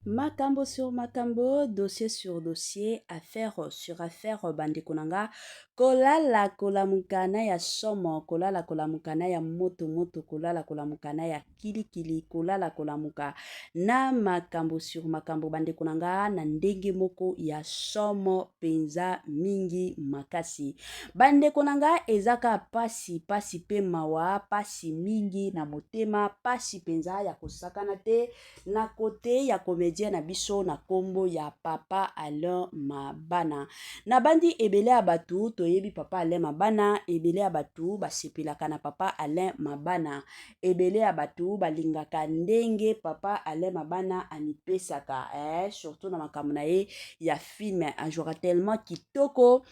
Makambo sur makambo, dossier sur dossier, affaire sur affaire, bande konanga. Kolala kolamukana ya somo, kolala kolamukana ya moto, kolala kolamukana ya kili, kolala kolamuka. Na makambo sur makambo, bande konanga, na ndenge moko ya somo, penza mingi makasi. Bande konanga, ezaka pasi pe mawa, pasi mingi na motema, pasi penza ya kosakana te, na kote ya comédien na biso na kombo ya Papa Alain Mabana. Na bandi ebele abatu, toyebi Papa Alain Mabana, ebele abatu basepelaka na Papa Alain Mabana. Ebele abatu balingaka ndenge Papa Alain Mabana anipesaka, surtout na makambo na ye ya film, ajouera tellement kitoko.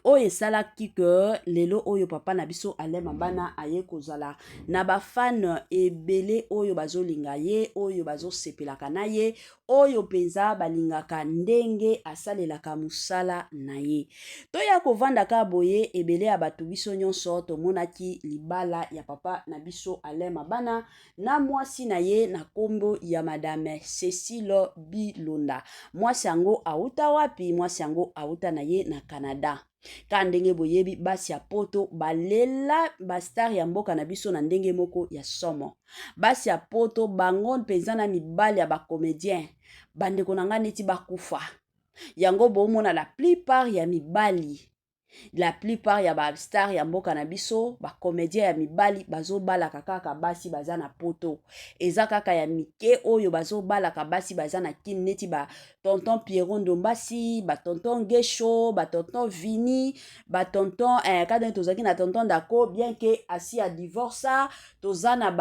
Oye sala kike lelo oyo papa na biso Alain Mabana aye kozala na ba fan ebele oyo bazolinga ye, oyo bazosepelaka na ye, oyo penza balingaka ndenge asalelaka musala na ye. Toya kovanda ka boye ebele ya batu biso nyonso tomonaki libala ya papa na biso Alain Mabana na mwasi na ye na kombo ya Madame Cécile Bilonda. Mwasi yango auta wapi? Mwasi yango auta na ye na Canada. Ka ndenge boyebi basi ya poto balela bastar ya mboka na biso na ndenge moko ya somo. Basi ya poto bango penza na mibali ya bakomedien bandeko na nga neti bakufa. Yango bomona la plupart ya mibali, la plupart ya ba star ya mboka na biso ba comédien ya mibali bazo balaka kaka basi baza na poto. Eza kaka ya mike oyo bazo balaka basi baza na kin neti ba tonton Pierrot Ndombasi, ba tonton Gesho, ba tonton Vini, ba tonton kada tozaki na tonton Dako, bien que asi a divorce tozana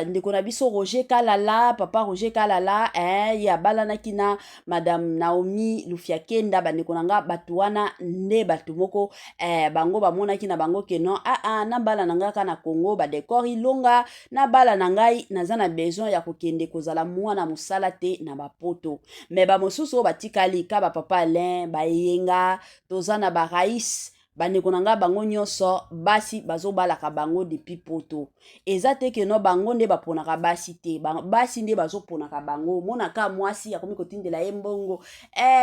ndeko na biso Roger Kalala, papa Roger Kalala, ya balana kina Madame Naomi Lufiakenda, bandeko nanga batuana nde batu moko bango bamona kina bango keno na bala nanga kana Congo ba décor ilonga na bala nangai nazana besoin ya kokende kozala mwana musala te na bapoto. Mais ba mosusu batikali ka ba papa Alain ba yenga tozana ba Raïs bandeko nanga bango nyonso basi bazo balaka bango depuis poto. Eza te ke no bango nde baponaka basi te, basi nde bazo ponaka bango. Monaka mwasi ya komi kotindela ye mbongo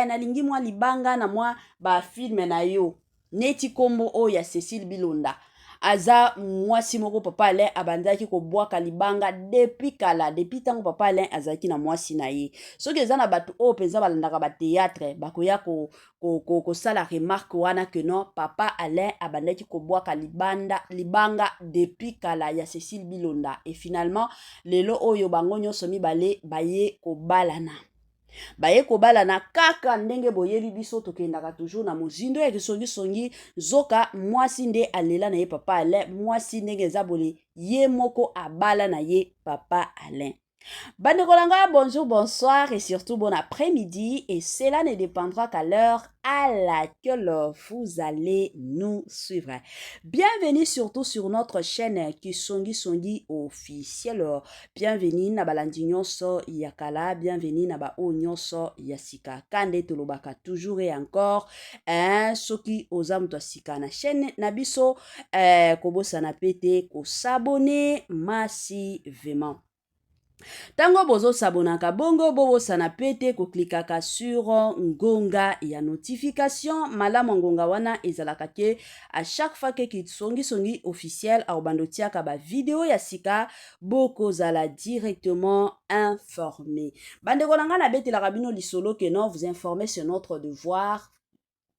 nalingi mwa libanga na mwa ba film na yo neti kombo o ya Cécile Bilonda. Aza mwasi moko papa Alain abandaki ko bwaka libanga depuis kala, depuis tango papa Alain azaki na mwasi na ye. Soki eza na batu o penza balandaka ba théâtre bakoya ko sala remarque wana que non papa Alain abandaki ko bwaka libanga depuis kala ya Cécile Bilonda. Et finalement lelo oyo bango nyonso mibale baye ko balana. Baye kobala na kaka ndenge boyebi biso tokendaka toujours na mozindo ya kisongi zoka mwasi nde alela na ye papa Alain, mwasi ndenge eza bole ye moko abala na ye papa Alain. Bandeko langa, bonjour, bonsoir et surtout bon après-midi, et cela ne dépendra qu'à l'heure à laquelle vous allez nous suivre. Bienvenue surtout sur notre chaîne Kisongi officiel. Bienvenue na balandi nyonso yakala, bienvenue na ba o nyonso yasika. Kande tolobaka toujours et encore soki ozam to sika na chaîne na biso kobosa na pete ko s'abonner massivement. Tango bozo sabonaka bongo bobo sana pete ko klikaka sur ngonga ya notification malama ngonga wana ezalaka ke à chaque fois que Kisongi officiel au bandotiaka ba vidéo ya sika boko zala directement informé. Bandeko nanga na bete la rabino lisolo que non vous informer sur notre devoir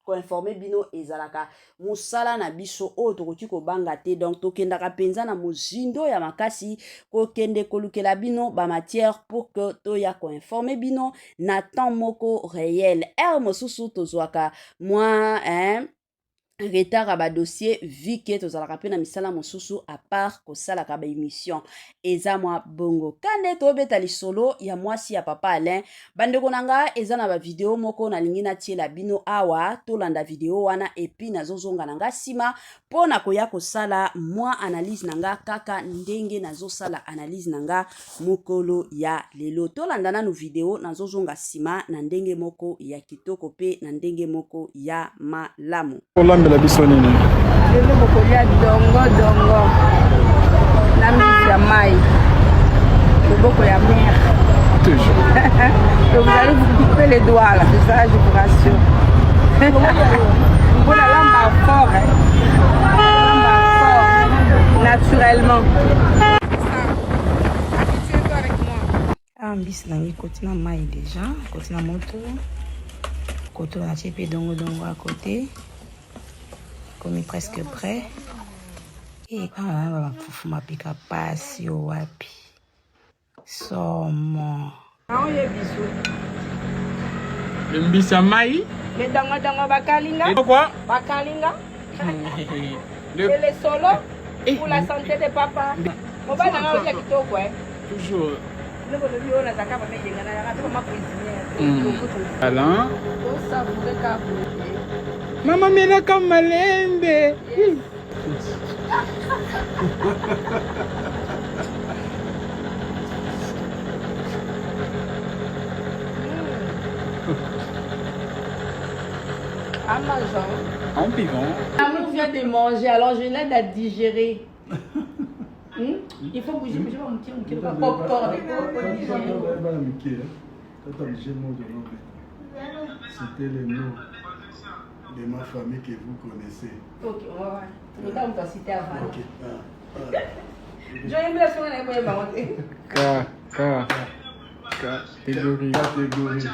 ko informer bino ezalaka musala na biso o tokoki ko banga te, donc tokendaka penza na mozindo ya makasi ko kende kolukela bino ba matière pour que toya ko informer bino na temps moko réel. Mosusu tozwaka moi retard à ba dossier vu que tozalaka pe na misala mosusu à part ko salaka ba émission eza moi bongo kande to beta lisolo ya mwasi ya papa Alain. Bandeko nanga eza na ba video moko na lingi na tiela bino awa tolanda video wana epi nazozonga nanga sima pona koya ko sala moi analyse nanga kaka ndenge nazosala analyse nanga mokolo ya lelo tolanda na no video nazozonga sima na ndenge moko ya kitoko pe na ndenge moko ya malamu. La bisonine. Lelo bokolia dongo na mbisi ya mai. Beaucoup la mère. Toujours. Donc vous allez vous couper les doigts là, c'est ça, je vous rassure. Vous la lampe fort, hein. Fort, naturellement. Habituez-vous avec moi. Ah, bis nangi côté na maille déjà, côté na moto. Côté na chépé dongo à côté. Comme presque prêt. Et fufu mapika passe yo wapi. Somo. Ah, on y est bisous. Le mbisamaï. Les dango bakalinga. Et quoi? Bakalinga. Et les solos pour la santé de papa. Mon papa n'a pas dit quoi. Toujours. Nous on a zakaba mais il y a ma cuisinière. Alain. Tout ça vous récap. Maman mena comme malembe. Amazon. En vivant. L'amour vient de manger, alors je l'aide à digérer. Il faut bouger, je vais me tirer un popcorn avec C'était le nom de ma famille que vous connaissez. Ok, ouais. Nous avons cité avant. Ok. J'aime bien ce qu'on a dit. Catégorie. Catégorie.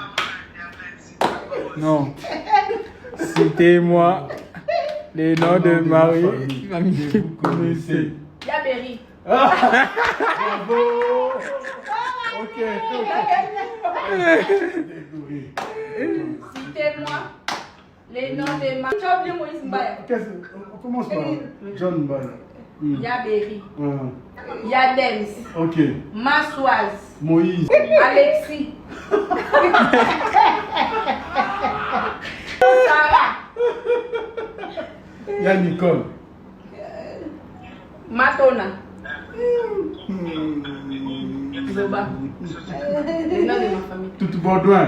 Non. Citez-moi les noms de Marie, famille que vous connaissez. Yaberi. Bravo. Ok. Catégorie. Citez-moi les noms de Marie. Tu as oublié Moïse Mbaya. On commence par John Mbaya. Yaberi. Yadems. Ok. Massoise. Moïse. Alexis. Sarah. Il y a Nicole. Matona. Zoba. Les noms de ma famille. Tout Baudouin.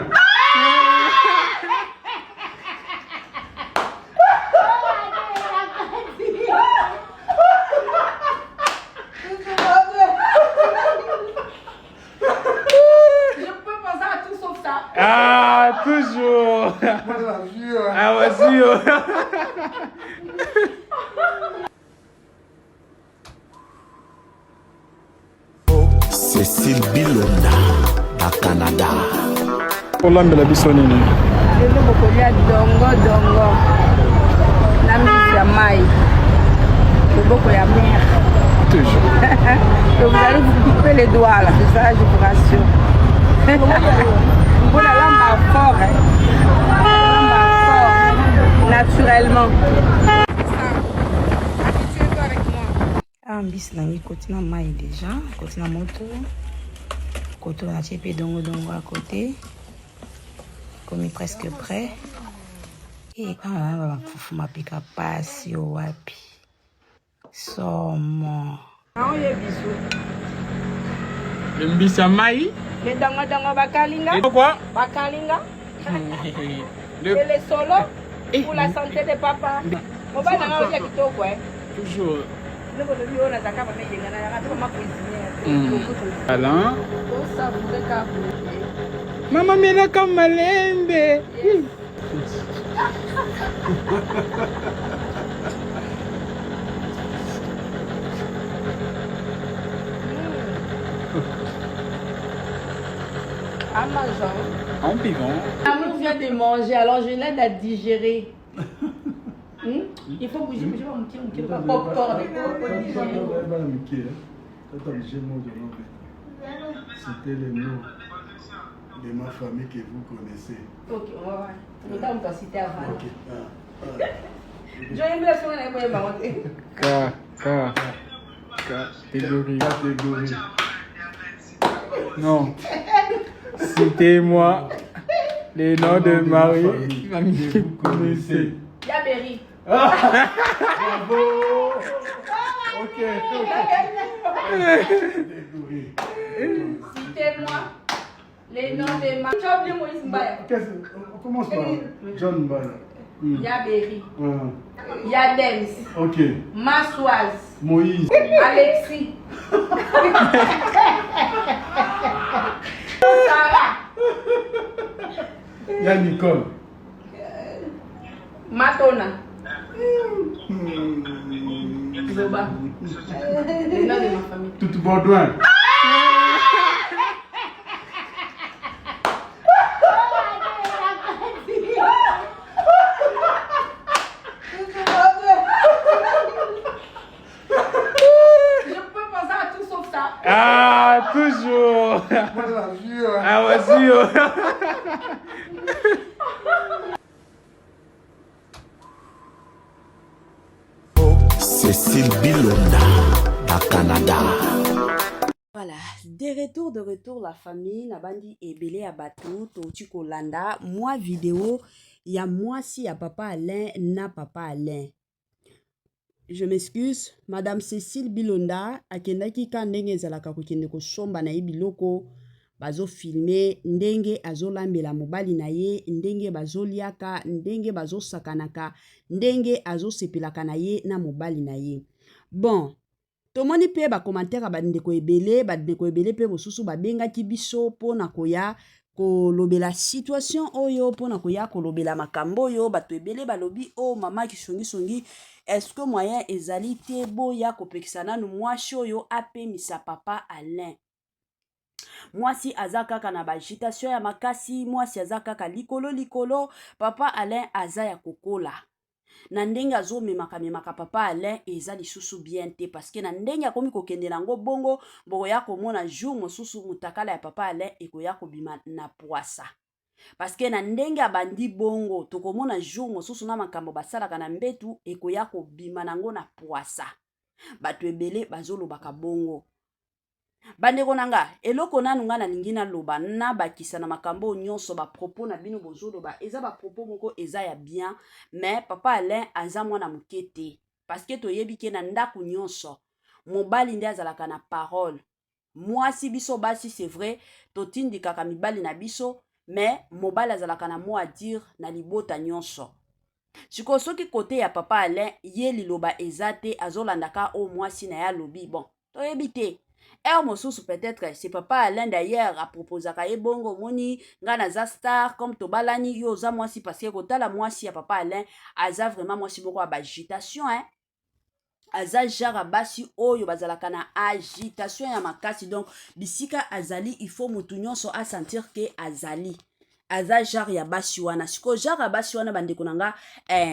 Je peux penser à tout sauf ça. Ah, toujours. Ah, voici. Cécile Bilonda à Canada. Pour l'âme de la bissonine. Je veux beaucoup de dongo. La mise à maille. Je veux beaucoup la mer. Toujours. Donc vous allez vous couper les doigts là, c'est ça, je vous rassure. Vous la lampe fort, hein. Fort, naturellement. Habituez-vous avec moi. Ah, bis nangi côté na maille déjà, côté na moto. Côté na chépé dongo à côté. Comme presque prêt. Et fufu mapika passe yo wapi. Somo. Ah, on y est bisous. Le mbisamaï. Les dango bakalinga. Et quoi? Bakalinga. Et les solos pour la santé de papa. Mon papa n'a pas dit quoi. Toujours. Nous on a zakaba mais il y a ma cuisinière. Alain. Tout ça vous récap. Maman mena comme malembe. Amazon. En vivant. L'amour vient de manger, alors je l'aide à digérer. Il faut bouger, je vais me tirer un popcorn avec C'était le nom de ma famille que vous connaissez. Ok, ouais. Nous avons cité avant. Ok. J'aime bien ce qu'on a dit. Catégorie. Catégorie. Non. Citez-moi les noms de Marie, famille que vous connaissez. Yaberi. Bravo. Ok. Catégorie. Citez-moi les noms de ma. Tu as oublié Moïse Mbaya. On commence par John Mbaya. Yaberi. Yadems. Ok. Massoise. Moïse. Alexis. Ya Nicole. Matona. Zoba. Le nom de ma famille. Toute Baudouin. Ah, toujours. Ah, voici. Cécile Bilonda, à Canada. Voilà, de retour la famille, Nabandi et Belé à Batou, Toti Kolanda, moi vidéo, il y a moi si y a papa Alain, na papa Alain. Je m'excuse, Madame Cécile Bilonda, akendaki ka ndenge zalaka kokende ko somba na biloko, bazo filmer, ndenge azolambela mobali na ye, ndenge bazoliaka, ndenge bazo sakanaka, ndenge azo sepelaka na ye na mobali na ye. Bon, tomoni pe ba commentaire bandeko ebele pe bosusu babengaki biso pona koya kolobela situation oyo pona koya kolobela makambo oyo bato ebele balobi o mama kisongi est-ce que moyen ezali te boya kopekisa nanu mwasi oyo apemisa papa Alain. Mwasi aza kaka na bagitation ya makasi, mwasi aza kaka likolo papa Alain aza ya kokola. Na ndenge azomemaka papa Alain eza lisusu bien te parce que na ndenge akomi kokende nango bongo boya komona jour mosusu mutakala ya papa Alain ekoya kobima na poasa. Parce que na ndenge abandi bongo tokomona jour mosusu na makambo basalaka na mbetu ekoya kobima nango na poasa. Bato ebele bazolobaka bongo. Bandeko nanga eloko nanu nga na lingi na loba na bakisa na makambo nyonso ba propos na bino bozoloba eza ba propos moko eza ya bien mais papa Alain aza mwana mukete parce que toyebi ke na ndaku nyonso mobali nde azalaka na parole. Mwasi biso basi c'est vrai totindikaka mibali na biso mais mobali azalaka na mot à dire na libota nyonso. Siko soki kote ya papa Alain ye liloba ezate azolandaka o mwasi na ya lobi bon toyebi te. Mosusu peut-être c'est papa Alain d'ailleurs a proposé ka bongo moni ngana za star comme tobalani yo za mwasi parce que kotala mwasi ya papa Alain aza vraiment mwasi moko ya agitation hein. Aza jara basi oyo bazalaka na agitation ya makasi donc bisika azali il faut mutu nyonso a sentir que azali aza jara ya basi wana siko jara basi wana bandeko nanga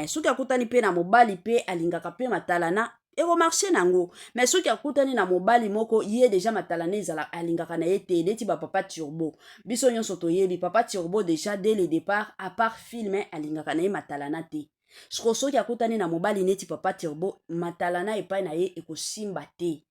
soki akutani pe na mobali pe alingaka pe matalana eko marché nango mais soki akutani na mobali moko ye déjà matalana ezala alingaka na ye te neti ba papa Turbo biso nyonso toyebi papa Turbo déjà dès le départ à part film alingaka na ye matalana te soki akutani na mobali neti papa Turbo matalana epai na ye ekosimba te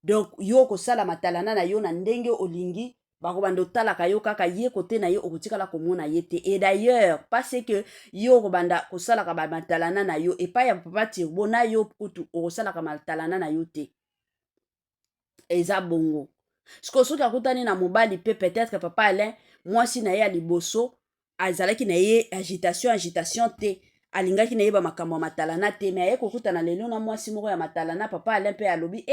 donc yo kosala matalana na yo na ndenge olingi bakobanda talaka yo kaka ye kote na ye okotikala komona ye te et d'ailleurs parce que yo kobanda kosalaka ba matalana na yo epai ya papa Turbo na yo kutu okosalaka matalana na yo te eza bongo soki akutani na mobali pe peut-être papa Alain mwasi na ye ya liboso azalaki na ye agitation te alingaki na ye ba makambo matalana te mais aye kokutana lelo na mwasi moko ya matalana papa Alain pe alobi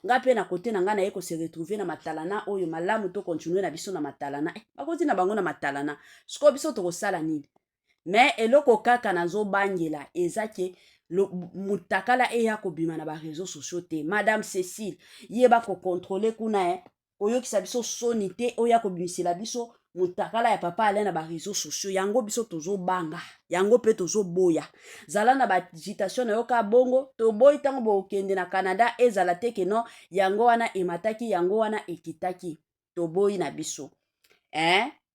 nga pe na kote na nga na ye ko se retrouver na matalana oyo malamu to continuer na biso na matalana bakoti na bango na matalana siko biso to kosala nini mais eloko kaka nazo bangela ezake mutakala eya kobima na ba réseaux sociaux te madame Cécile yeba ko contrôler kuna oyokisa biso soni te oya kobimisela biso mutakala ya papa Alain na ba réseaux sociaux yango biso tozo banga yango pe tozo boya zala na ba agitation na yoka bongo to boy tango bo kende na Canada ezala te ke non yango wana emataki yango wana ekitaki to boy na biso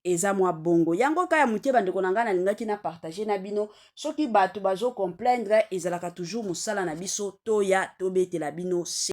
eza mwa bongo yango kaya mutie bandeko na nga na lingaki na partager na bino soki bato bazo comprendre ezalaka toujours musala na biso toya tobetela bino